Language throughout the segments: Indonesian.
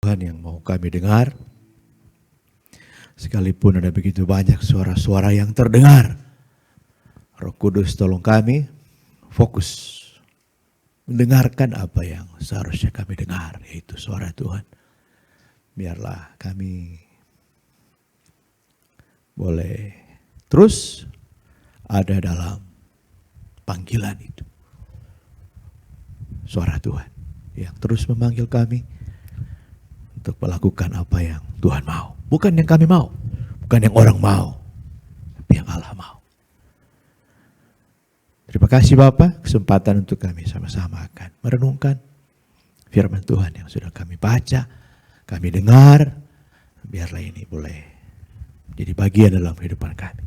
Tuhan yang mau kami dengar. Sekalipun ada begitu banyak suara-suara yang terdengar, Roh Kudus tolong kami fokus mendengarkan apa yang seharusnya kami dengar, yaitu suara Tuhan. Biarlah kami boleh terus ada dalam panggilan itu. Suara Tuhan yang terus memanggil kami untuk melakukan apa yang Tuhan mau. Bukan yang kami mau, bukan yang orang mau, tapi yang Allah mau. Terima kasih Bapak, kesempatan untuk kami sama-sama akan merenungkan firman Tuhan yang sudah kami baca, kami dengar. Biarlah ini boleh jadi bagian dalam kehidupan kami.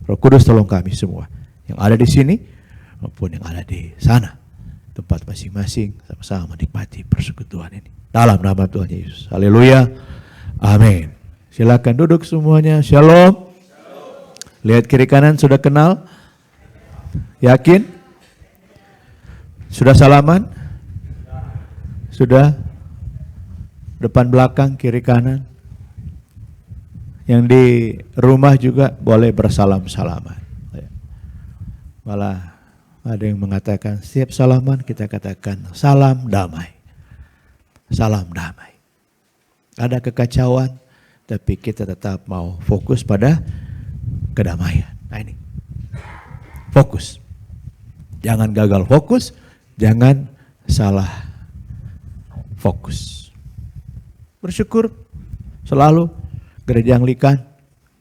Roh Kudus tolong kami semua, yang ada di sini maupun yang ada di sana, tempat masing-masing, sama-sama menikmati persekutuan ini. Dalam nama Tuhan Yesus. Haleluya. Amin. Silakan duduk semuanya. Shalom. Lihat kiri kanan, sudah kenal? Yakin? Sudah salaman? Sudah? Depan belakang, kiri kanan? Yang di rumah juga boleh bersalam-salaman. Malah ada yang mengatakan setiap salaman kita katakan salam damai. Salam damai. Ada kekacauan, tapi kita tetap mau fokus pada kedamaian. Nah ini, fokus. Jangan gagal fokus, jangan salah fokus. Bersyukur selalu Gereja Anglikan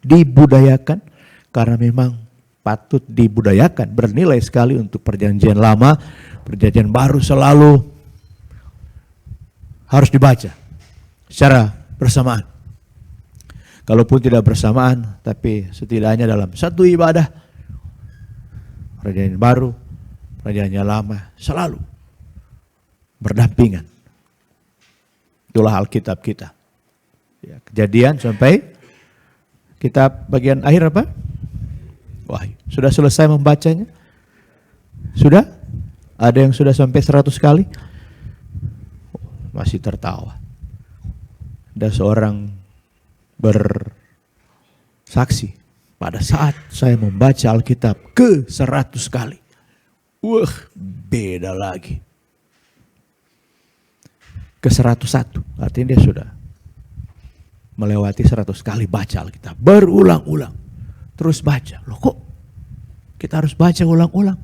dibudayakan, karena memang patut dibudayakan, bernilai sekali untuk perjanjian lama, perjanjian baru selalu harus dibaca secara bersamaan. Kalaupun tidak bersamaan, tapi setidaknya dalam satu ibadah, perjanjian baru, perjanjian lama, selalu berdampingan. Itulah Alkitab kita. Ya, Kejadian sampai kitab bagian akhir apa? Wahyu. Sudah selesai membacanya? Sudah? Ada yang sudah sampai 100 kali? Masih tertawa. Ada seorang bersaksi, pada saat saya membaca Alkitab ke 100 kali. Beda lagi. Ke 101, artinya dia sudah melewati 100 kali baca Alkitab. Berulang-ulang. Terus baca. Loh kok kita harus baca ulang-ulang?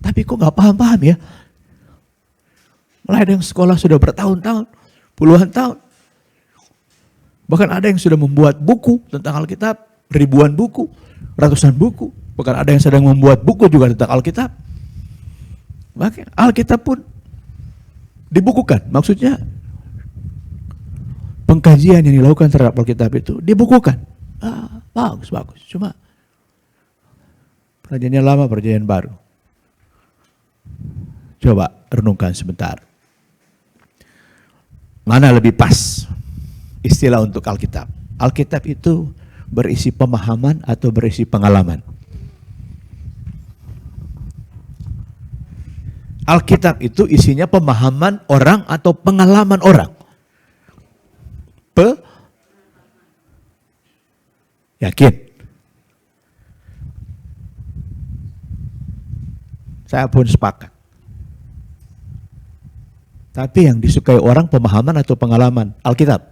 Tapi kok gak paham-paham ya? Malah ada yang sekolah sudah bertahun-tahun, puluhan tahun. Bahkan ada yang sudah membuat buku tentang Alkitab, ribuan buku, ratusan buku. Bahkan ada yang sedang membuat buku juga tentang Alkitab. Bahkan Alkitab pun dibukukan. Maksudnya pengkajian yang dilakukan terhadap Alkitab itu dibukukan. Bagus. Cuma perjanjian lama, perjanjian baru. Coba renungkan sebentar. Mana lebih pas istilah untuk Alkitab? Alkitab itu berisi pemahaman atau berisi pengalaman? Alkitab itu isinya pemahaman orang atau pengalaman orang? Yakin? Saya pun sepakat. Tapi yang disukai orang pemahaman atau pengalaman? Alkitab.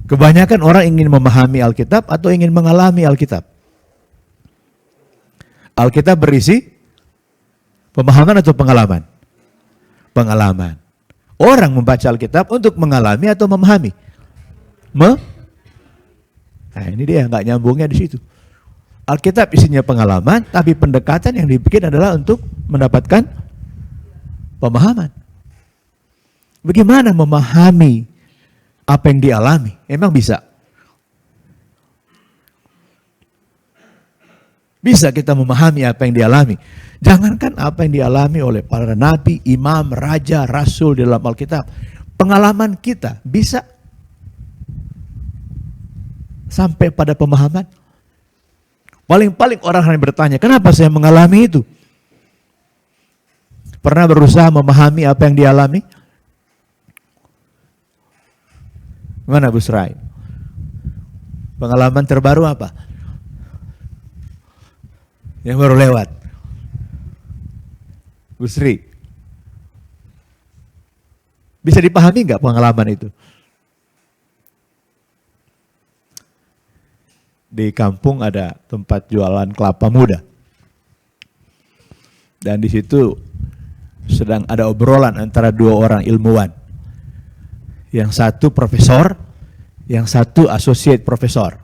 Kebanyakan orang ingin memahami Alkitab atau ingin mengalami Alkitab? Alkitab berisi pemahaman atau pengalaman? Pengalaman. Orang membaca Alkitab untuk mengalami atau memahami? Nah ini dia nggak nyambungnya di situ. Alkitab isinya pengalaman, tapi pendekatan yang dibikin adalah untuk mendapatkan pemahaman. Bagaimana memahami apa yang dialami? Emang bisa? Bisa kita memahami apa yang dialami? Jangankan apa yang dialami oleh para nabi, imam, raja, rasul di dalam Alkitab. Pengalaman kita bisa sampai pada pemahaman? Paling-paling orang hanya bertanya, kenapa saya mengalami itu? Pernah berusaha memahami apa yang dialami? Mana Bu Srai? Pengalaman terbaru apa? Yang baru lewat. Bu Sri. Bisa dipahami nggak pengalaman itu? Di kampung ada tempat jualan kelapa muda. Dan di situ sedang ada obrolan antara dua orang ilmuwan. Yang satu profesor, yang satu associate profesor.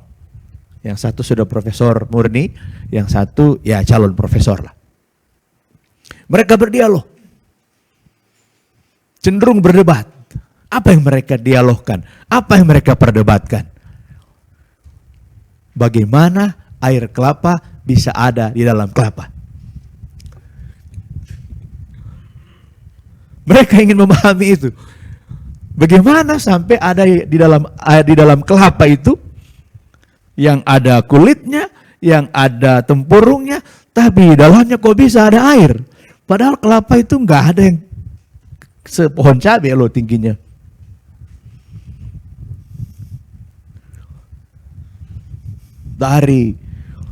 Yang satu sudah profesor murni, yang satu ya calon profesor lah. Mereka berdialog. Cenderung berdebat. Apa yang mereka dialogkan? Apa yang mereka perdebatkan? Bagaimana air kelapa bisa ada di dalam kelapa? Mereka ingin memahami itu. Bagaimana sampai ada di dalam kelapa itu yang ada kulitnya, yang ada tempurungnya, tapi di dalamnya kok bisa ada air? Padahal kelapa itu nggak ada yang sepohon cabai loh tingginya. Dari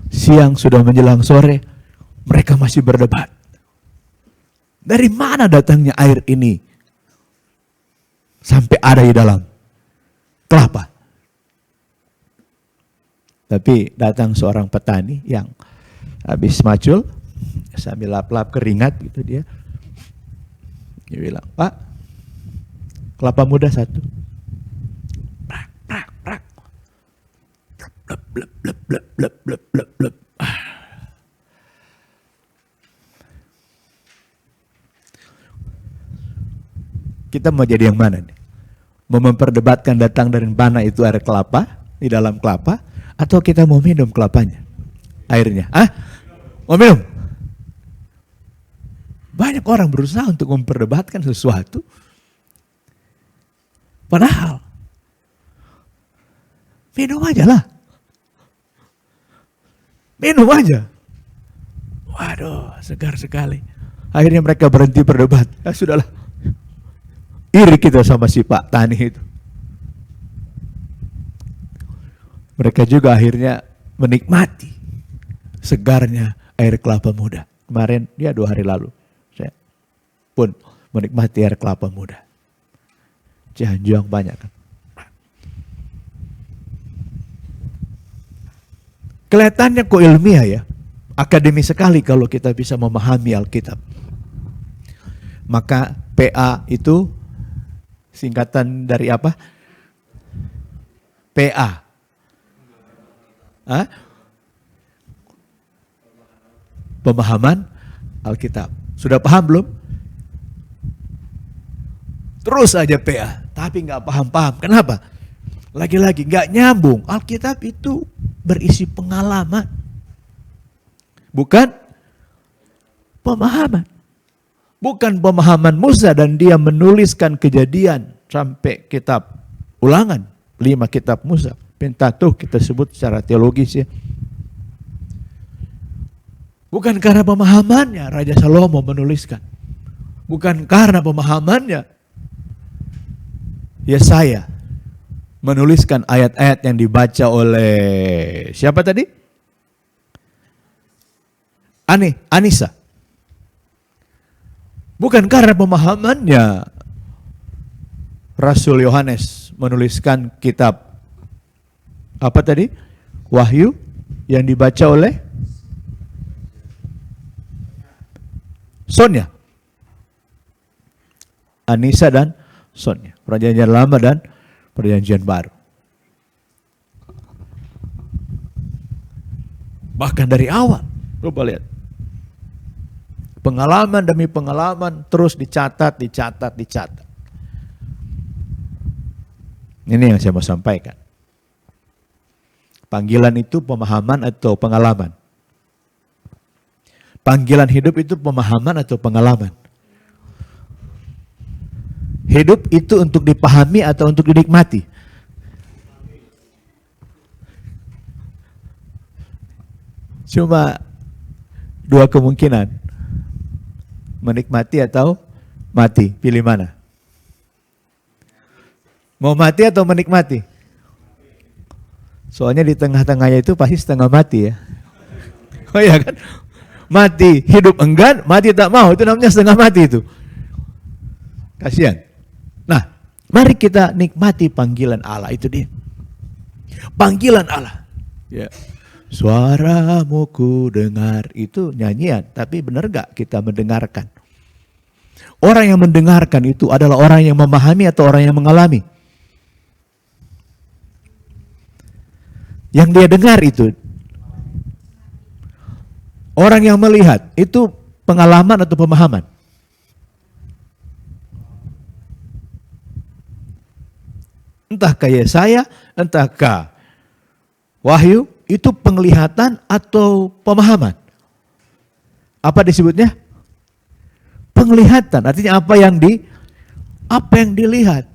siang sudah menjelang sore, mereka masih berdebat. Dari mana datangnya air ini sampai ada di dalam kelapa? Tapi datang seorang petani yang habis macul, sambil lap-lap keringat gitu dia. Dia bilang, Pak, kelapa muda satu. Prak, prak, prak. Blep, blep, blep, blep, blep, blep, blep, blep. Kita mau jadi yang mana nih? Mau memperdebatkan datang dari mana itu air kelapa, di dalam kelapa, atau kita mau minum kelapanya? Airnya. Mau minum? Banyak orang berusaha untuk memperdebatkan sesuatu. Padahal, minum aja lah. Minum aja. Waduh, segar sekali. Akhirnya mereka berhenti berdebat. Ya sudahlah. Iri kita sama si Pak Tani itu. Mereka juga akhirnya menikmati segarnya air kelapa muda. Kemarin, dia 2 hari lalu, saya pun menikmati air kelapa muda. Cianjuang banyak kan. Kelihatannya kok ilmiah ya, akademi sekali kalau kita bisa memahami Alkitab. Maka PA itu singkatan dari apa? PA. Pemahaman Alkitab. Sudah paham belum? Terus aja PA, tapi nggak paham-paham. Kenapa? Lagi-lagi nggak nyambung. Alkitab itu berisi pengalaman, bukan pemahaman. Bukan pemahaman Musa dan dia menuliskan Kejadian sampai kitab Ulangan, 5 kitab Musa. Pentateuch kita sebut secara teologis ya. Bukan karena pemahamannya Raja Salomo menuliskan. Bukan karena pemahamannya Yesaya menuliskan ayat-ayat yang dibaca oleh siapa tadi? Anissa. Bukan karena pemahamannya Rasul Yohanes menuliskan kitab apa tadi? Wahyu yang dibaca oleh Sonia. Anissa dan Sonia. Perjanjian Lama dan Perjanjian Baru. Bahkan dari awal, coba lihat. Pengalaman demi pengalaman terus dicatat. Ini yang saya mau sampaikan. Panggilan itu pemahaman atau pengalaman? Panggilan hidup itu pemahaman atau pengalaman? Hidup itu untuk dipahami atau untuk dinikmati? Cuma 2 kemungkinan. Menikmati atau mati? Pilih mana? Mau mati atau menikmati? Soalnya di tengah-tengahnya itu pasti setengah mati ya. Oh iya kan? Mati, hidup enggan, mati tak mau. Itu namanya setengah mati itu. Kasihan. Nah, mari kita nikmati panggilan Allah, itu dia. Panggilan Allah. Ya. Suaramu ku dengar, itu nyanyian, tapi benar gak kita mendengarkan? Orang yang mendengarkan itu adalah orang yang memahami atau orang yang mengalami? Yang dia dengar itu, orang yang melihat itu pengalaman atau pemahaman? Entahkah Yesaya, entahkah Wahyu, itu penglihatan atau pemahaman? Apa disebutnya? Penglihatan, artinya apa yang dilihat.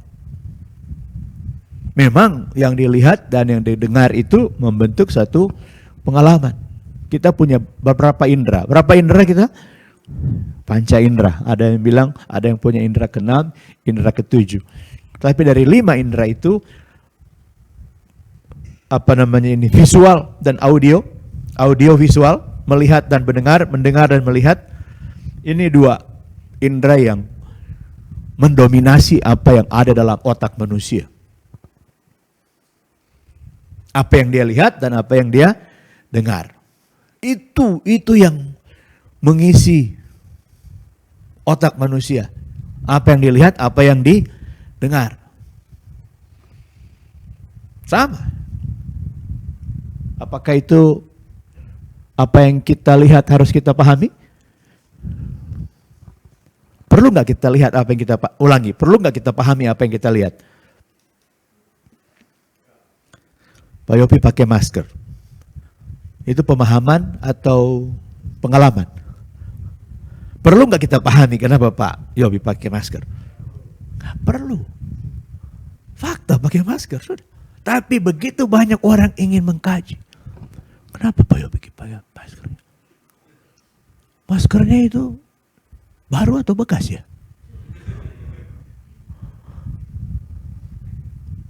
Memang yang dilihat dan yang didengar itu membentuk satu pengalaman. Kita punya beberapa indera. Berapa indera kita? Panca indera. Ada yang bilang, ada yang punya indera ke-6, indera ke-7. Tapi dari 5 indera itu, visual dan audio. Audio visual, melihat dan mendengar, mendengar dan melihat. Ini 2 indera yang mendominasi apa yang ada dalam otak manusia. Apa yang dia lihat dan apa yang dia dengar. Itu yang mengisi otak manusia. Apa yang dilihat, apa yang didengar. Sama. Apakah itu apa yang kita lihat harus kita pahami? Perlu nggak kita lihat apa yang kita ulangi? Perlu nggak kita pahami apa yang kita lihat? Pak Yopi pakai masker. Itu pemahaman atau pengalaman? Perlu nggak kita pahami kenapa Pak Yopi pakai masker? Nggak perlu. Fakta pakai masker sudah. Tapi begitu banyak orang ingin mengkaji. Kenapa Pak Yopi pakai maskernya? Maskernya itu baru atau bekas ya?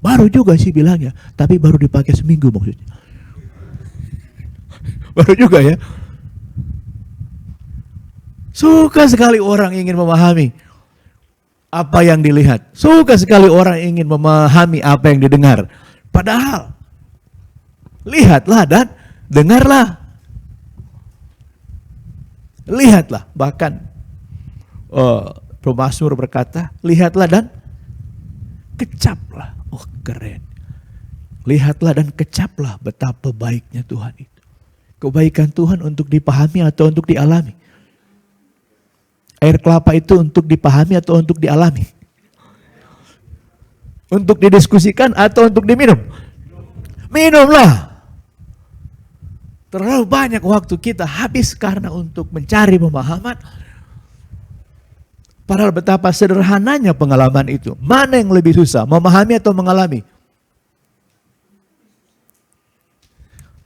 Baru juga sih bilangnya, tapi baru dipakai seminggu maksudnya. Baru juga ya. Suka sekali orang ingin memahami apa yang dilihat. Suka sekali orang ingin memahami apa yang didengar. Padahal, lihatlah dan dengarlah. Lihatlah, bahkan pemazmur berkata, lihatlah dan kecaplah. Oh keren. Lihatlah dan kecaplah betapa baiknya Tuhan itu. Kebaikan Tuhan untuk dipahami atau untuk dialami? Air kelapa itu untuk dipahami atau untuk dialami? Untuk didiskusikan atau untuk diminum? Minumlah. Terlalu banyak waktu kita habis karena untuk mencari pemahaman. Padahal betapa sederhananya pengalaman itu. Mana yang lebih susah, memahami atau mengalami?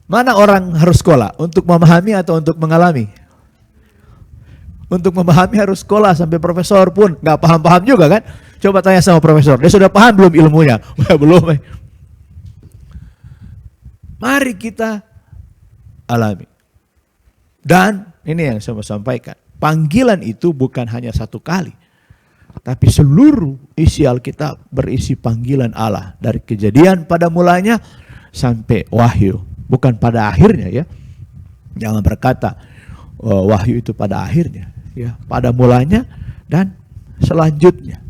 Mana orang harus sekolah? Untuk memahami atau untuk mengalami? Untuk memahami harus sekolah sampai profesor pun nggak paham-paham juga kan? Coba tanya sama profesor, dia sudah paham belum ilmunya? Belum. Mari kita alami. Dan ini yang saya mau sampaikan. Panggilan itu bukan hanya satu kali. Tapi seluruh isi Alkitab berisi panggilan Allah. Dari Kejadian pada mulanya sampai Wahyu. Bukan pada akhirnya ya. Jangan berkata Wahyu itu pada akhirnya. Ya, pada mulanya dan selanjutnya.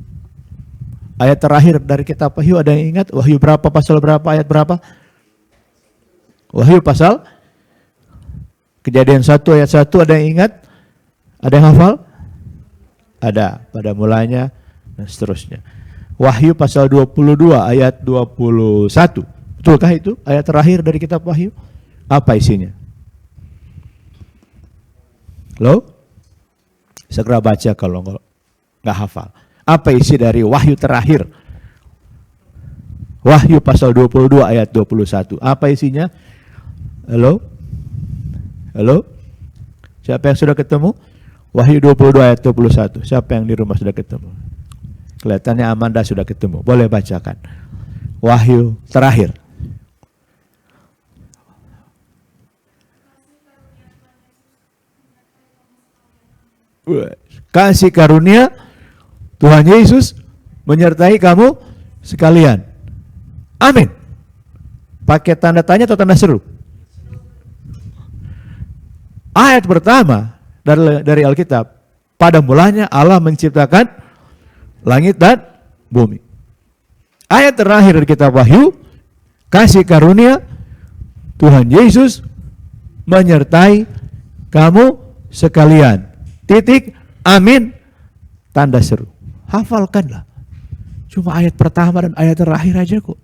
Ayat terakhir dari kitab Wahyu ada yang ingat? Wahyu berapa, pasal berapa, ayat berapa? Wahyu pasal Kejadian 1 ayat 1 ada yang ingat? Ada yang hafal? Ada, pada mulanya dan seterusnya. Wahyu pasal 22 ayat 21. Betulkah itu ayat terakhir dari kitab Wahyu? Apa isinya? Halo? Segera baca kalau nggak hafal. Apa isi dari Wahyu terakhir? Wahyu pasal 22 ayat 21. Apa isinya? Halo? Halo? Siapa yang sudah ketemu? Wahyu 22 ayat 21. Siapa yang di rumah sudah ketemu? Kelihatannya Amanda sudah ketemu. Boleh bacakan. Wahyu terakhir. Kasih karunia Tuhan Yesus menyertai kamu sekalian. Amin. Pakai tanda tanya atau tanda seru? Ayat pertama dari Alkitab. Pada mulanya Allah menciptakan langit dan bumi. Ayat terakhir dari kitab Wahyu, kasih karunia Tuhan Yesus menyertai kamu sekalian. Titik, amin, tanda seru. Hafalkanlah. Cuma ayat pertama dan ayat terakhir aja kok.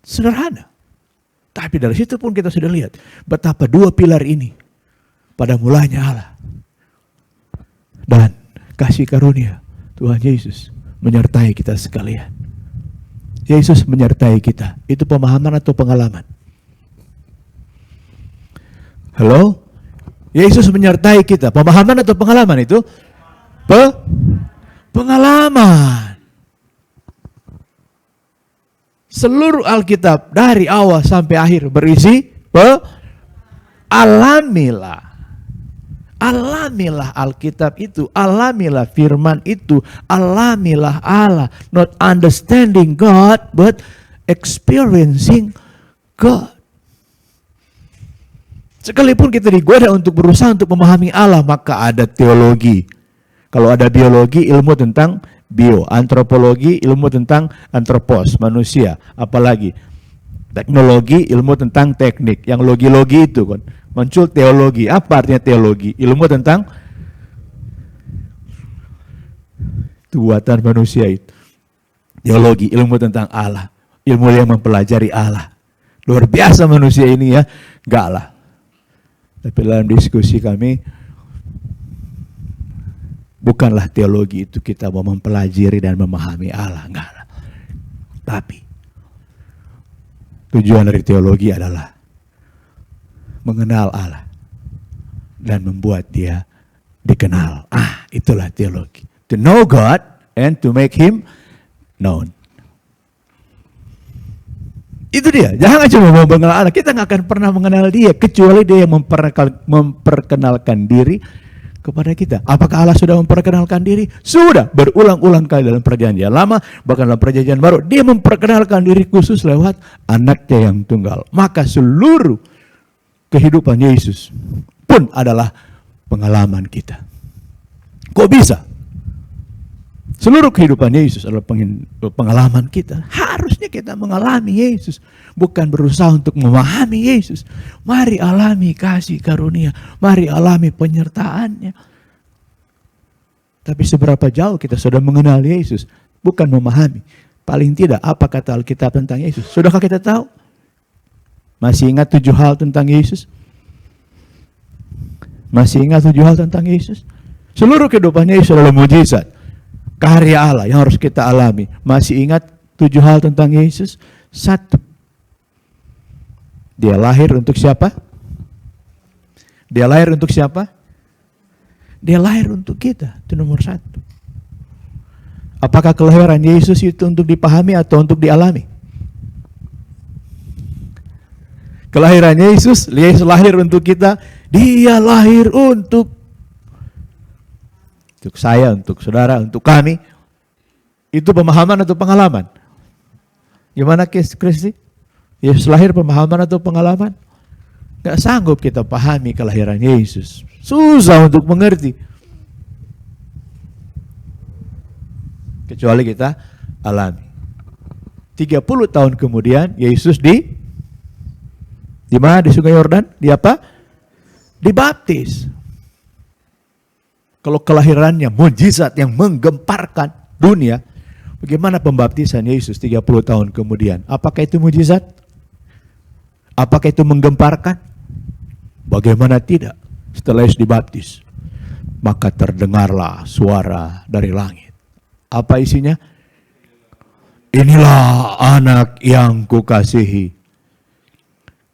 Sederhana. Tapi dari situ pun kita sudah lihat betapa dua pilar ini pada mulanya Allah dan kasih karunia Tuhan Yesus menyertai kita sekalian. Yesus menyertai kita. Itu pemahaman atau pengalaman? Halo? Yesus menyertai kita. Pemahaman atau pengalaman itu? Pengalaman. Seluruh Alkitab dari awal sampai akhir berisi alamilah. Alamilah Alkitab itu, alamilah firman itu, alamilah Allah. Not understanding God, but experiencing God. Sekalipun kita digoda untuk berusaha untuk memahami Allah, maka ada teologi. Kalau ada biologi, ilmu tentang bio. Antropologi, ilmu tentang antropos, manusia. Apalagi teknologi, ilmu tentang teknik. Yang logi-logi itu kan. Muncul teologi. Apa artinya teologi? Ilmu tentang buatan manusia itu. Teologi, ilmu tentang Allah. Ilmu yang mempelajari Allah. Luar biasa manusia ini ya. Enggak lah. Tapi dalam diskusi kami, bukanlah teologi itu kita mau mempelajari dan memahami Allah. Enggak lah. Tapi tujuan dari teologi adalah mengenal Allah dan membuat dia dikenal. Itulah teologi. To know God and to make Him known. Itu dia. Jangan cuma mau mengenal Allah. Kita nggak akan pernah mengenal dia kecuali dia yang memperkenalkan diri kepada kita. Apakah Allah sudah memperkenalkan diri? Sudah. Berulang-ulang kali dalam perjanjian lama, bahkan dalam perjanjian baru. Dia memperkenalkan diri khusus lewat anaknya yang tunggal. Maka seluruh kehidupan Yesus pun adalah pengalaman kita. Kok bisa? Seluruh kehidupan Yesus adalah pengalaman kita. Harusnya kita mengalami Yesus. Bukan berusaha untuk memahami Yesus. Mari alami kasih karunia. Mari alami penyertaannya. Tapi seberapa jauh kita sudah mengenal Yesus. Bukan memahami. Paling tidak apa kata Alkitab tentang Yesus. Sudahkah kita tahu? Masih ingat 7 hal tentang Yesus? Masih ingat 7 hal tentang Yesus? Seluruh kehidupan Yesus adalah mujizat. Karya Allah yang harus kita alami. Masih ingat 7 hal tentang Yesus? 1. Dia lahir untuk siapa? Dia lahir untuk siapa? Dia lahir untuk kita. Itu nomor 1. Apakah kelahiran Yesus itu untuk dipahami atau untuk dialami? Kelahiran Yesus lahir untuk kita. Dia lahir untuk saya, untuk saudara, untuk kami. Itu pemahaman atau pengalaman? Gimana Kristi? Yesus lahir pemahaman atau pengalaman? Gak sanggup kita pahami kelahiran Yesus. Susah untuk mengerti. Kecuali kita alami. 30 tahun kemudian Yesus di mana? Di Sungai Yordan? Di apa? Dibaptis. Kalau kelahirannya mujizat yang menggemparkan dunia, bagaimana pembaptisan Yesus 30 tahun kemudian? Apakah itu mujizat? Apakah itu menggemparkan? Bagaimana tidak? Setelah Yesus dibaptis, maka terdengarlah suara dari langit. Apa isinya? Inilah anak yang kukasihi,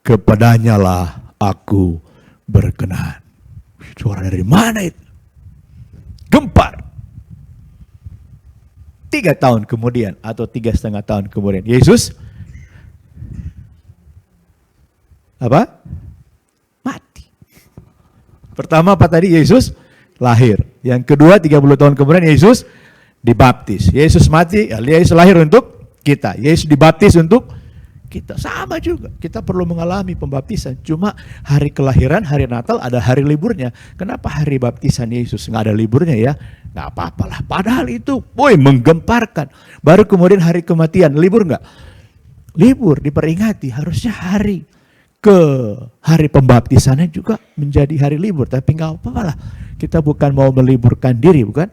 kepadanya lah aku berkenan. Suara dari mana itu? Gempar. 3 tahun kemudian atau 3,5 tahun kemudian Yesus apa? Mati. Pertama apa tadi? Yesus lahir. Yang kedua 30 tahun kemudian Yesus dibaptis. Yesus mati, Yesus lahir untuk kita. Yesus dibaptis untuk kita. Sama juga. Kita perlu mengalami pembaptisan. Cuma hari kelahiran, hari Natal ada hari liburnya. Kenapa hari baptisan Yesus nggak ada liburnya ya? Nggak apa-apalah. Padahal itu, menggemparkan. Baru kemudian hari kematian, libur nggak? Libur, diperingati. Harusnya hari pembaptisannya juga menjadi hari libur. Tapi nggak apa-apalah. Kita bukan mau meliburkan diri, bukan?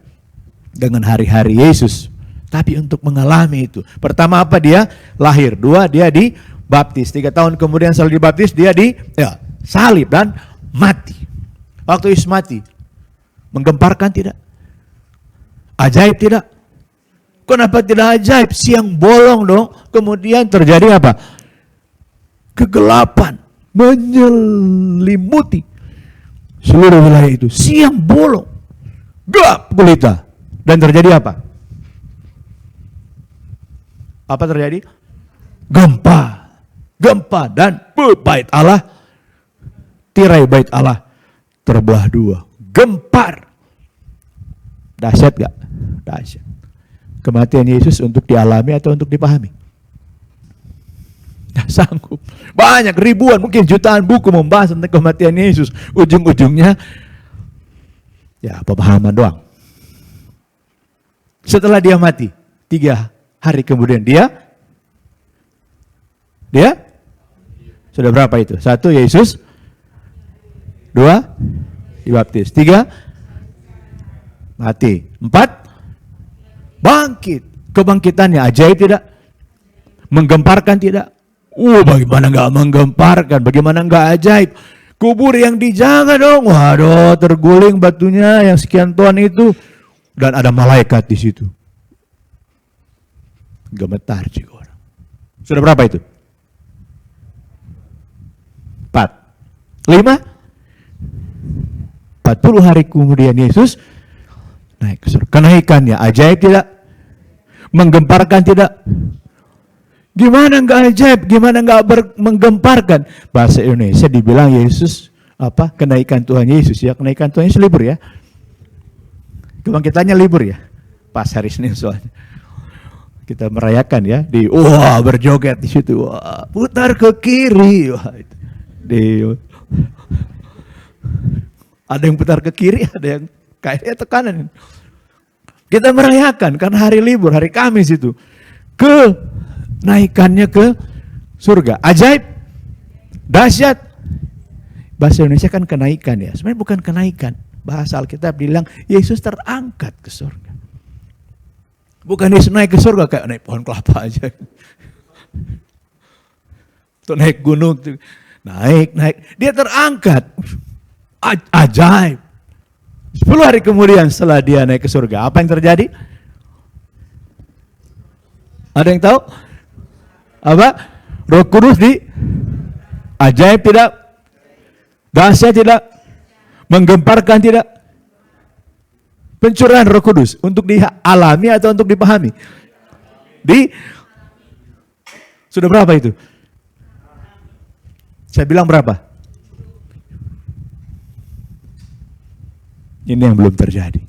Dengan hari-hari Yesus. Tapi untuk mengalami itu. Pertama apa dia? Lahir. 2 dia dibaptis. 3 tahun kemudian setelah dibaptis dia salib dan mati. Waktu Yesus mati, menggemparkan tidak? Ajaib tidak? Kenapa tidak ajaib? Siang bolong dong. Kemudian terjadi apa? Kegelapan menyelimuti seluruh wilayah itu. Siang bolong, gelap gulita. Dan terjadi apa? Apa terjadi? Gempa dan bait Allah, tirai bait Allah terbelah 2. Gempar. Dahsyat gak? Dahsyat. Kematian Yesus untuk dialami atau untuk dipahami? Nggak sanggup. Banyak, ribuan, mungkin jutaan buku membahas tentang kematian Yesus. Ujung-ujungnya ya pemahaman doang. Setelah dia mati, 3 hari kemudian dia sudah berapa itu? 1 Yesus, 2 dibaptis, 3 mati, 4 bangkit. Kebangkitannya ajaib tidak? Menggemparkan tidak? Bagaimana nggak menggemparkan? Bagaimana nggak ajaib? Kubur yang dijaga dong. Waduh, terguling batunya yang sekian ton itu. Dan ada malaikat di situ. Gemetar juga orang. Sudah berapa itu? 4. 5. 40 hari kemudian Yesus naik ke surga. Kenaikannya ajaib tidak? Menggemparkan tidak? Gimana nggak ajaib? Gimana nggak menggemparkan? Bahasa Indonesia dibilang Yesus apa? Kenaikan Tuhan Yesus ya. Kenaikan Tuhan Yesus libur ya. Kebangkitannya libur ya. Pas hari Senin soalnya. Kita merayakan ya di berjoget di situ. Putar ke kiri. Ada yang putar ke kiri, ada yang kayaknya ke kanan. Kita merayakan karena hari libur, hari Kamis itu. Naikannya ke surga. Ajaib, dahsyat. Bahasa Indonesia kan kenaikan ya. Sebenarnya bukan kenaikan. Bahasa Alkitab bilang Yesus terangkat ke surga. Bukan Yesus naik ke surga kayak naik pohon kelapa aja. Tuh naik gunung, naik. Dia terangkat. Ajaib. 10 hari kemudian setelah dia naik ke surga, apa yang terjadi? Ada yang tahu? Apa? Roh Kudus ajaib tidak? Dahsyat tidak? Menggemparkan tidak? Pencurahan Roh Kudus untuk dialami atau untuk dipahami? Sudah berapa itu? Saya bilang berapa? Ini yang belum terjadi.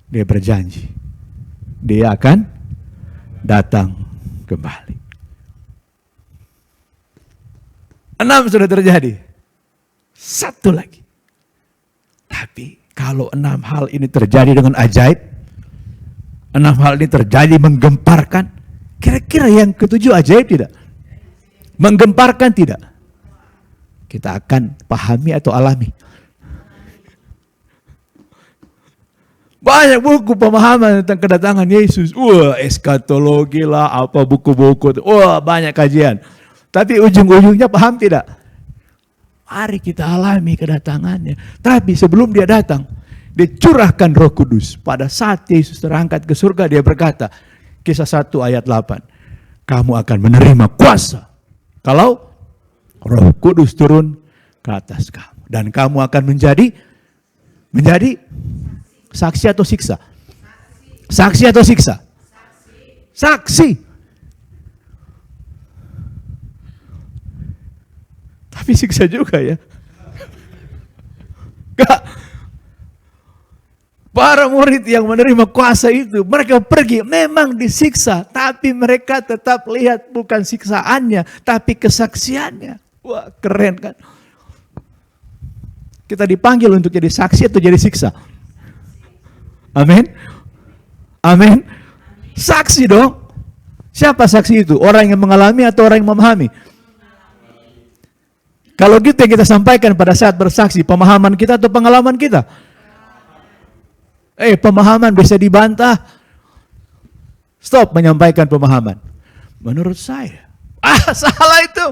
Dia berjanji. Dia akan datang kembali. 6 sudah terjadi. 1 lagi. Tapi kalau 6 hal ini terjadi dengan ajaib, 6 hal ini terjadi menggemparkan, kira-kira yang ke-7 ajaib tidak? Menggemparkan tidak? Kita akan pahami atau alami? Banyak buku pemahaman tentang kedatangan Yesus. Eskatologi lah, apa buku-buku. Banyak kajian. Tapi ujung-ujungnya paham tidak? Mari kita alami kedatangannya. Tapi sebelum dia datang, dicurahkan Roh Kudus. Pada saat Yesus terangkat ke surga, dia berkata, Kisah 1 ayat 8, kamu akan menerima kuasa kalau Roh Kudus turun ke atas kamu. Dan kamu akan menjadi menjadi saksi atau siksa? Saksi atau siksa? Saksi. Tapi siksa juga ya. Gak. Para murid yang menerima kuasa itu, mereka pergi memang disiksa, tapi mereka tetap lihat bukan siksaannya, tapi kesaksiannya. Wah, keren kan? Kita dipanggil untuk jadi saksi atau jadi siksa? Amin. Amin. Saksi dong. Siapa saksi itu? Orang yang mengalami atau orang yang memahami? Kalau gitu yang kita sampaikan pada saat bersaksi, pemahaman kita atau pengalaman kita? Pemahaman bisa dibantah. Stop menyampaikan pemahaman. Menurut saya, salah itu.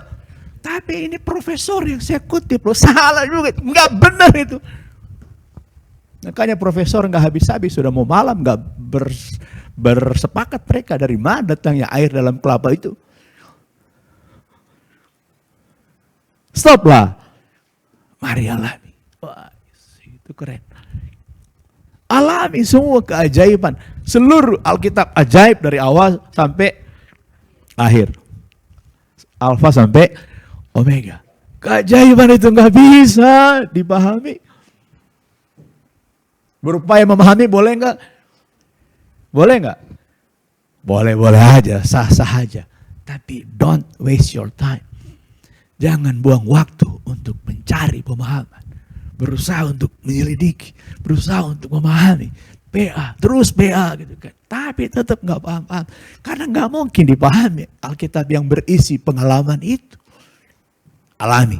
Tapi ini profesor yang saya kutip loh, salah juga. Enggak benar itu. Makanya profesor enggak habis-habis, sudah mau malam enggak bersepakat mereka dari mana datangnya air dalam kelapa itu. Stop lah. Mari alami. Wah, itu keren. Alami semua keajaiban. Seluruh Alkitab ajaib dari awal sampai akhir. Alfa sampai Omega. Keajaiban itu nggak bisa dipahami. Berupaya memahami boleh nggak? Boleh nggak? Boleh aja, sah-sah aja. Tapi don't waste your time. Jangan buang waktu untuk mencari pemahaman. Berusaha untuk menyelidiki, berusaha untuk memahami, terus PA gitu kan. Tapi tetap nggak paham-paham, karena nggak mungkin dipahami Alkitab yang berisi pengalaman itu. Alami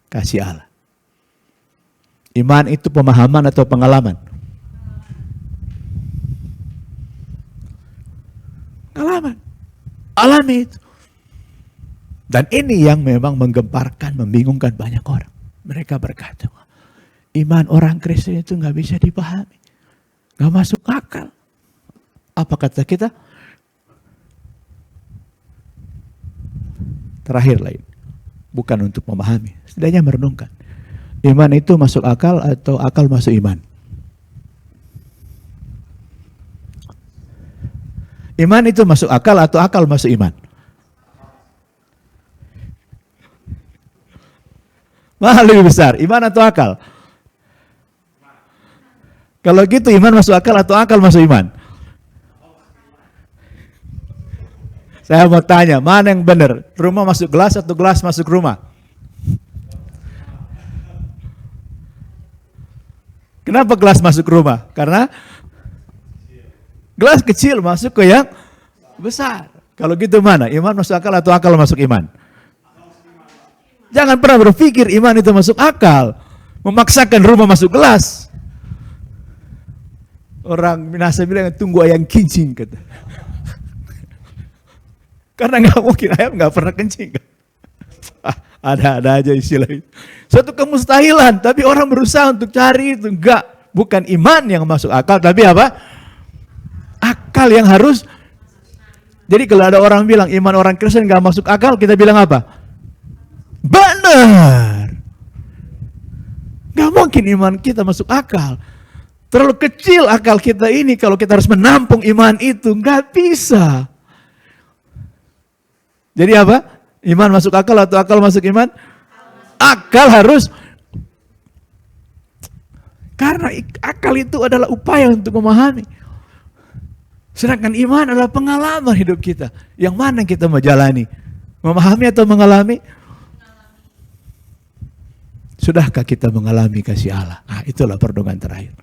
kasih Allah. Iman itu pemahaman atau pengalaman? Pengalaman. Alami itu. Dan ini yang memang menggemparkan, membingungkan banyak orang. Mereka berkata, iman orang Kristen itu nggak bisa dipahami, nggak masuk akal. Apa kata kita? Terakhir lain, bukan untuk memahami, setidaknya merenungkan. Iman itu masuk akal atau akal masuk iman? Iman itu masuk akal atau akal masuk iman? Mana lebih besar, iman atau akal? Kalau gitu iman masuk akal atau akal masuk iman? Saya mau tanya, mana yang benar? Rumah masuk gelas atau gelas masuk rumah? Kenapa gelas masuk rumah? Karena gelas kecil masuk ke yang besar. Kalau gitu mana? Iman masuk akal atau akal masuk iman? Jangan pernah berpikir iman itu masuk akal. Memaksakan rumah masuk gelas. Orang Minasa bilang tunggu ayam kencing kata. Karena nggak mungkin ayam nggak pernah kencing. Ada aja istilah itu. Suatu kemustahilan, tapi orang berusaha untuk cari itu. Enggak, bukan iman yang masuk akal, tapi apa? Akal yang harus. Jadi kalau ada orang bilang iman orang Kristen nggak masuk akal, kita bilang apa? Benar. Gak mungkin iman kita masuk akal. Terlalu kecil akal kita ini kalau kita harus menampung iman itu. Gak bisa. Jadi apa? Iman masuk akal atau akal masuk iman? Akal harus. Karena akal itu adalah upaya untuk memahami. Sedangkan iman adalah pengalaman hidup kita. Yang mana kita mau jalani? Memahami atau mengalami? Sudahkah kita mengalami kasih Allah? Itulah perdomaan terakhir.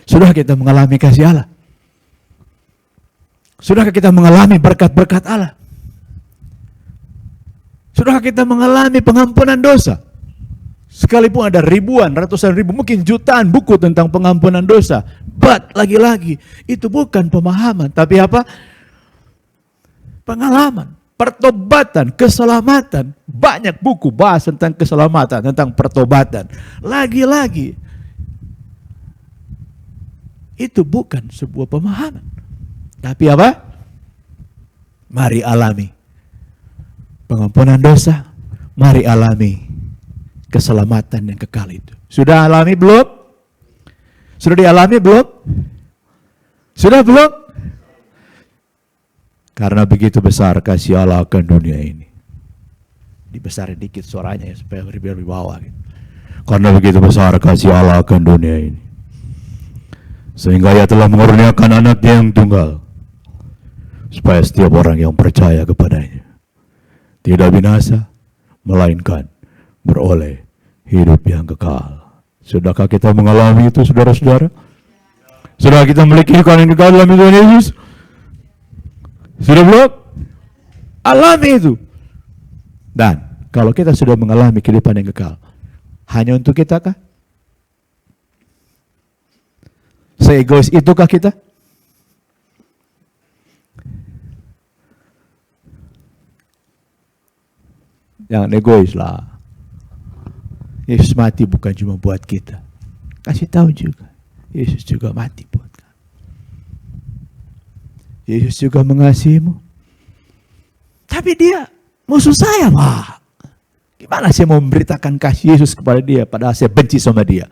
Sudah kita mengalami kasih Allah? Sudahkah kita mengalami berkat-berkat Allah? Sudahkah kita mengalami pengampunan dosa? Sekalipun ada ribuan, ratusan ribu, mungkin jutaan buku tentang pengampunan dosa. But lagi-lagi, itu bukan pemahaman. Tapi apa? Pengalaman. Pertobatan, keselamatan. Banyak buku bahas tentang keselamatan, tentang pertobatan. Lagi-lagi, itu bukan sebuah pemahaman. Tapi apa? Mari alami pengampunan dosa. Mari alami keselamatan yang kekal itu. Sudah alami belum? Sudah dialami belum? Sudah belum? Karena begitu besar kasih Allah akan dunia ini. Dibesarin dikit suaranya ya, supaya biar bawah gitu. Karena begitu besar kasih Allah akan dunia ini, sehingga Ia telah mengurniakan anaknya yang tunggal, supaya setiap orang yang percaya kepadanya tidak binasa, melainkan beroleh hidup yang kekal. Sudahkah kita mengalami itu, saudara-saudara? Sudah kita memiliki kehidupan yang kekal dalam Tuhan Yesus? Sudah belum? Alami itu. Dan kalau kita sudah mengalami kehidupan yang kekal, hanya untuk kita kah? Seegois itukah kita? Jangan egois lah. Yesus mati bukan cuma buat kita. Kasih tahu juga, Yesus juga mati buat kamu. Yesus juga mengasihimu. Tapi dia musuh saya, Pak. Gimana saya mau memberitakan kasih Yesus kepada dia, padahal saya benci sama dia?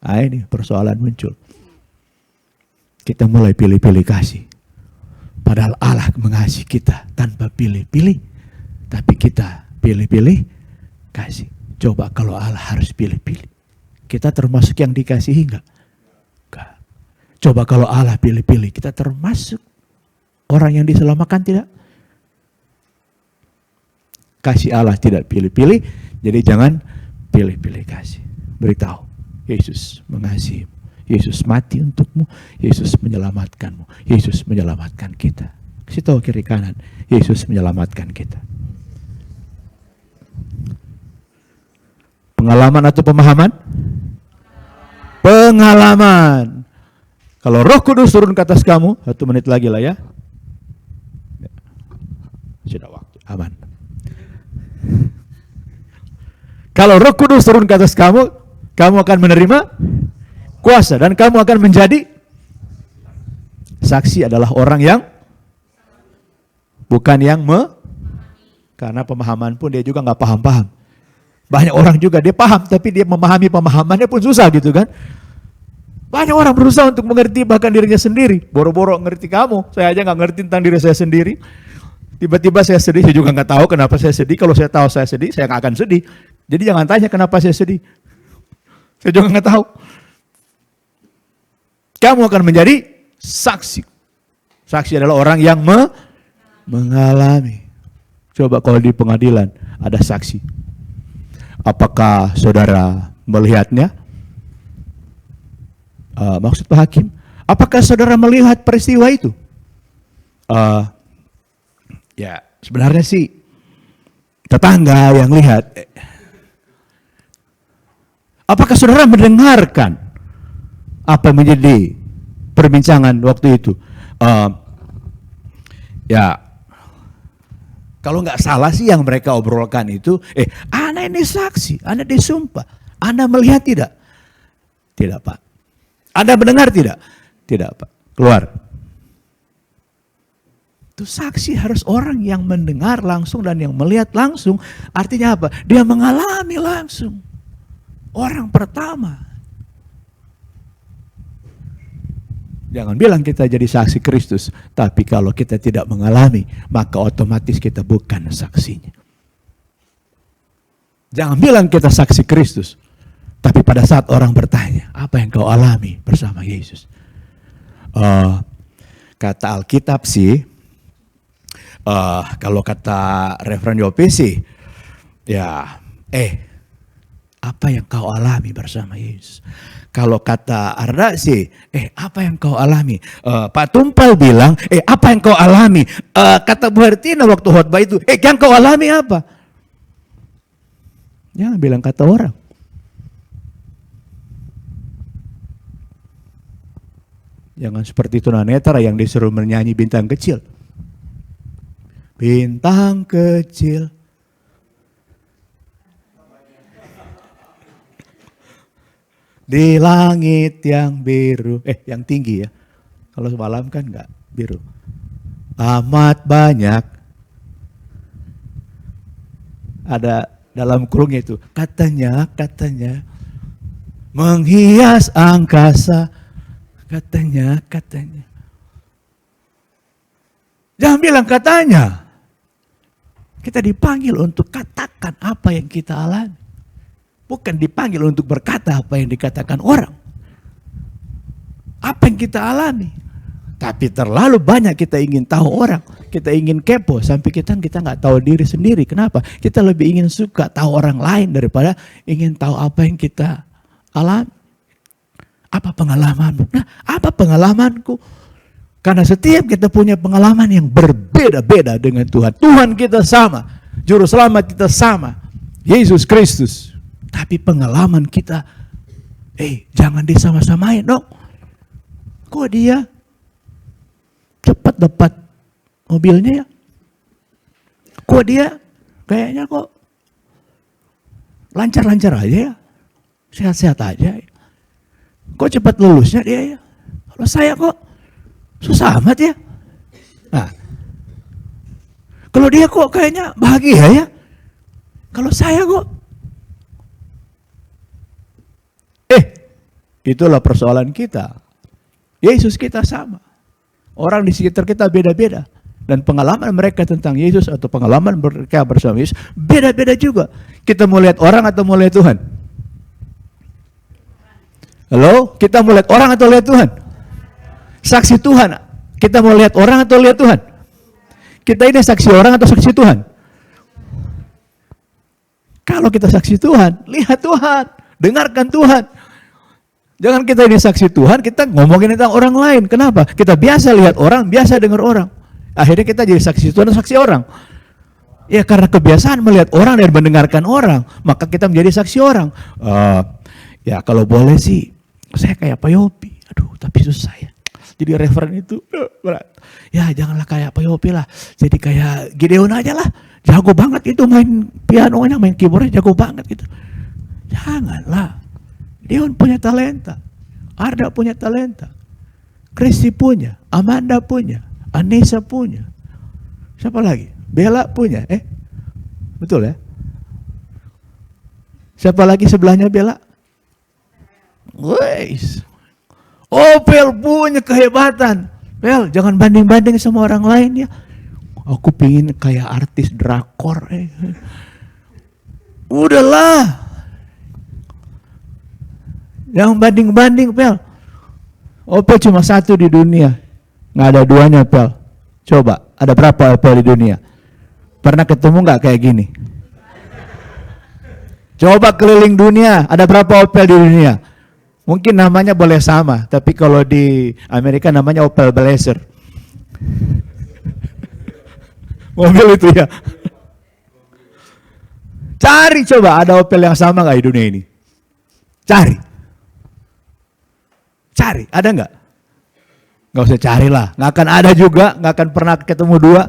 Nah, ini persoalan muncul. Kita mulai pilih-pilih kasih. Padahal Allah mengasihi kita tanpa pilih-pilih. Tapi kita pilih-pilih kasih. Coba kalau Allah harus pilih-pilih. Kita termasuk yang dikasihi enggak? Enggak. Coba kalau Allah pilih-pilih, kita termasuk orang yang diselamatkan tidak? Kasih Allah tidak pilih-pilih, jadi jangan pilih-pilih kasih. Beritahu, Yesus mengasihimu. Yesus mati untukmu, Yesus menyelamatkanmu, Yesus menyelamatkan kita. Kasih tahu kiri kanan, Yesus menyelamatkan kita. Pengalaman atau pemahaman? Pengalaman. Kalau Roh Kudus turun ke atas kamu, 1 menit lagi lah ya. Sudah waktu, aman. Kalau Roh Kudus turun ke atas kamu, kamu akan menerima kuasa dan kamu akan menjadi saksi. Adalah orang yang bukan yang karena pemahaman pun dia juga nggak paham-paham. Banyak orang juga dia paham, tapi dia memahami pemahamannya pun susah gitu kan. Banyak orang berusaha untuk mengerti bahkan dirinya sendiri. Boro-boro ngerti kamu, saya aja nggak ngerti tentang diri saya sendiri. Tiba-tiba saya sedih, saya juga nggak tahu kenapa saya sedih. Kalau saya tahu saya sedih, saya nggak akan sedih. Jadi jangan tanya kenapa saya sedih. Saya juga nggak tahu. Kamu akan menjadi saksi. Saksi adalah orang yang mengalami. Coba kalau di pengadilan ada saksi. Apakah saudara melihatnya? Maksud Pak Hakim, apakah saudara melihat peristiwa itu? Ya, sebenarnya sih tetangga yang lihat. Apakah saudara mendengarkan apa yang menjadi perbincangan waktu itu? Ya, kalau nggak salah sih yang mereka obrolkan itu, Anda ini saksi, Anda disumpah, Anda melihat tidak? Tidak, Pak. Anda mendengar tidak? Tidak, Pak. Keluar. Itu saksi harus orang yang mendengar langsung dan yang melihat langsung. Artinya apa? Dia mengalami langsung. Orang pertama. Jangan bilang kita jadi saksi Kristus, tapi kalau kita tidak mengalami, maka otomatis kita bukan saksinya. Jangan bilang kita saksi Kristus, tapi pada saat orang bertanya, apa yang kau alami bersama Yesus? Kata Alkitab sih, kalau kata Reverend Yopi sih, ya, apa yang kau alami bersama Yesus? Kalau kata Arda sih, apa yang kau alami? Pak Tumpal bilang, apa yang kau alami? Kata Bu Hertina waktu khotbah itu, yang kau alami apa? Jangan bilang kata orang. Jangan seperti tunanetra yang disuruh menyanyi bintang kecil. Bintang kecil. Di langit yang biru. Yang tinggi ya. Kalau semalam kan enggak biru. Amat banyak. Ada dalam kurungnya itu. Katanya menghias angkasa. Katanya. Jangan bilang katanya. Kita dipanggil untuk katakan apa yang kita alami. Bukan dipanggil untuk berkata apa yang dikatakan orang. Apa yang kita alami. Tapi terlalu banyak kita ingin tahu orang. Kita ingin kepo sampai kita nggak tahu diri sendiri. Kenapa? Kita lebih ingin suka tahu orang lain daripada ingin tahu apa yang kita alami. Apa pengalamanmu? Nah, apa pengalamanku? Karena setiap kita punya pengalaman yang berbeda-beda dengan Tuhan. Tuhan kita sama. Juru selamat kita sama. Yesus Kristus. Tapi pengalaman kita, jangan disama-samain dong. Kok dia cepat dapat mobilnya ya? Kok dia kayaknya kok lancar-lancar aja ya? Sehat-sehat aja ya? Kok cepat lulusnya dia ya? Kalau saya kok susah amat ya. Nah, kalau dia kok kayaknya bahagia ya. Kalau saya kok. Itulah persoalan kita. Yesus kita sama. Orang di sekitar kita beda-beda. Dan pengalaman mereka tentang Yesus atau pengalaman mereka bersama Yesus beda-beda juga. Kita mau lihat orang atau mau lihat Tuhan? Halo? Kita mau lihat orang atau lihat Tuhan? Saksi Tuhan, kita mau lihat orang atau lihat Tuhan? Kita ini saksi orang atau saksi Tuhan? Kalau kita saksi Tuhan, lihat Tuhan, dengarkan Tuhan. Jangan kita ini saksi Tuhan, kita ngomongin tentang orang lain. Kenapa? Kita biasa lihat orang, biasa dengar orang. Akhirnya kita jadi saksi Tuhan atau saksi orang. Ya karena kebiasaan melihat orang dan mendengarkan orang, maka kita menjadi saksi orang. Ya kalau boleh sih, saya kayak Pak Yopi. Aduh, tapi susah ya. Jadi referen itu berat. Ya janganlah kayak Pak Yopi lah. Jadi kayak Gideon aja lah. Jago banget itu main pianonya, main keyboardnya jago banget gitu. Janganlah. Gideon punya talenta. Arda punya talenta. Kristi punya. Amanda punya. Anissa punya. Siapa lagi? Bella punya. Betul ya? Siapa lagi sebelahnya Bella? Weis. Pel punya kehebatan. Pel, jangan banding-banding sama orang lain ya. Aku pingin kayak artis drakor. Udahlah. Jangan banding-banding, Pel. Pel cuma satu di dunia. Nggak ada duanya, Pel. Coba, ada berapa Pel di dunia? Pernah ketemu nggak kayak gini? Coba keliling dunia, ada berapa Opel di dunia? Mungkin namanya boleh sama, tapi kalau di Amerika namanya Opel Blazer. Mobil itu ya. Cari coba ada Opel yang sama nggak di dunia ini? Cari, ada nggak? Nggak usah carilah, nggak akan ada juga, nggak akan pernah ketemu dua.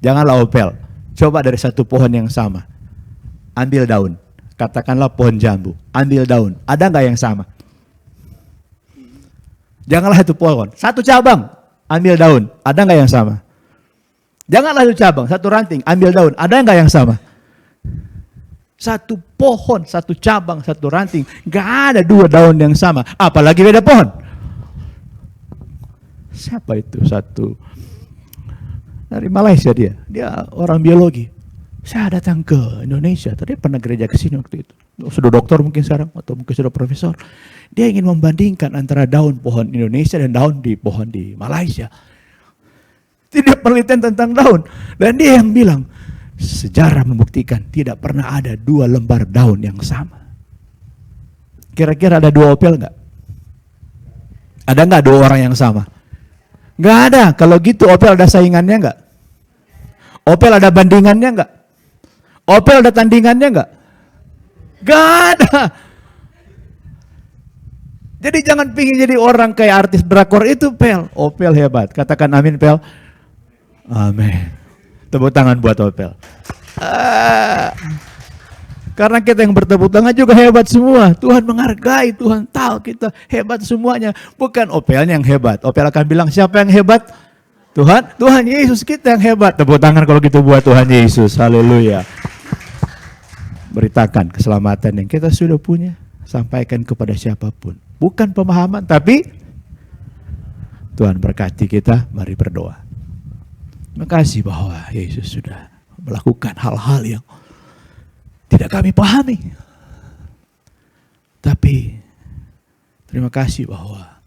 Janganlah Opel, coba dari satu pohon yang sama, ambil daun. Katakanlah pohon jambu, ambil daun. Ada nggak yang sama? Janganlah itu pohon, satu cabang, ambil daun. Ada nggak yang sama? Janganlah itu cabang, satu ranting, ambil daun. Ada nggak yang sama? Satu pohon, satu cabang, satu ranting, nggak ada dua daun yang sama. Apalagi beda pohon. Siapa itu satu? Dari Malaysia dia orang biologi. Saya datang ke Indonesia, tadi pernah gereja ke sini waktu itu. Sudah doktor mungkin sekarang, atau mungkin sudah profesor. Dia ingin membandingkan antara daun pohon Indonesia dan daun di pohon di Malaysia. Tidak penelitian tentang daun. Dan dia yang bilang, sejarah membuktikan tidak pernah ada dua lembar daun yang sama. Kira-kira ada dua Opel nggak? Ada nggak dua orang yang sama? Nggak ada. Kalau gitu Opel ada saingannya nggak? Opel ada bandingannya nggak? Opel ada tandingannya nggak? Nggak ada. Jadi jangan pingin jadi orang kayak artis drakor itu, Pel. Opel hebat. Katakan amin, Pel. Amin. Tepuk tangan buat Opel. Karena kita yang bertepuk tangan juga hebat semua. Tuhan menghargai, Tuhan tahu kita hebat semuanya. Bukan Opelnya yang hebat. Opel akan bilang siapa yang hebat? Tuhan Yesus kita yang hebat. Tepuk tangan kalau gitu buat Tuhan Yesus. Haleluya. beritakan keselamatan yang kita sudah punya, sampaikan kepada siapapun. Bukan pemahaman, tapi Tuhan berkati kita. Mari berdoa. Terima kasih bahwa Yesus sudah melakukan hal-hal yang tidak kami pahami. Tapi terima kasih bahwa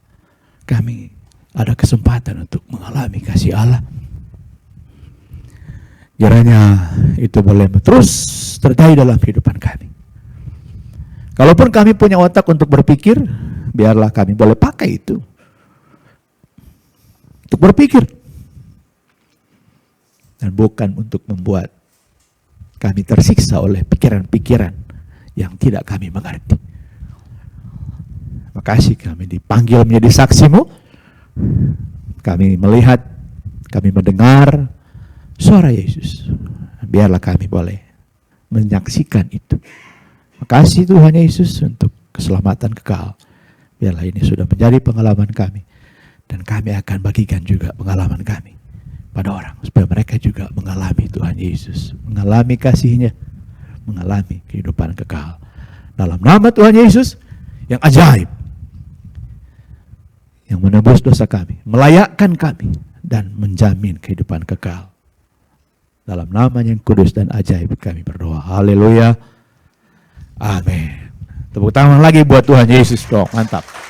kami ada kesempatan untuk mengalami kasih Allah. Kiranya itu boleh terus terjadi dalam kehidupan kami. Kalaupun kami punya otak untuk berpikir, biarlah kami boleh pakai itu untuk berpikir. Dan bukan untuk membuat kami tersiksa oleh pikiran-pikiran yang tidak kami mengerti. Makasih kami dipanggil menjadi saksimu. Kami melihat, kami mendengar suara Yesus. Biarlah kami boleh menyaksikan itu. Makasih Tuhan Yesus untuk keselamatan kekal. Biarlah ini sudah menjadi pengalaman kami. Dan kami akan bagikan juga pengalaman kami pada orang. Supaya mereka juga mengalami Tuhan Yesus. Mengalami kasih-Nya. Mengalami kehidupan kekal. Dalam nama Tuhan Yesus yang ajaib. Yang menebus dosa kami. Melayakkan kami. Dan menjamin kehidupan kekal. Dalam nama yang kudus dan ajaib kami berdoa. Haleluya. Amin. Tepuk tangan lagi buat Tuhan Yesus dong. Mantap.